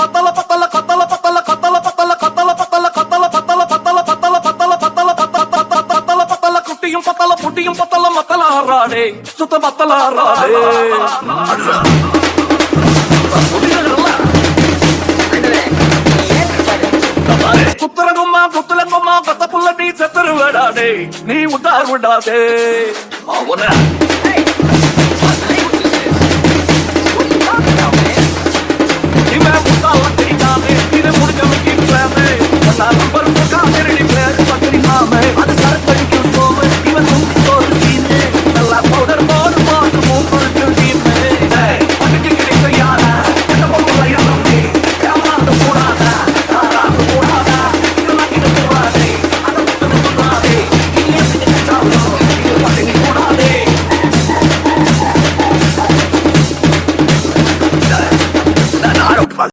பத்தல பத்தல கத்தல பத்தல கத்தல பத்தல கத்தல பத்தல கத்தல பத்தல பத்தல பத்தல பத்தல பத்தல பத்தல பத்தல பத்தல குட்டியும் பத்தல புட்டியும் பத்தல மத்தல ஆறாடே சுத்த மத்தல ஆறாடே குத்துறங்கும்மா குத்துலங்கும்மா பத்த புள்ள நீ செத்துரு விடாதே நீ உட்டார் விடாதே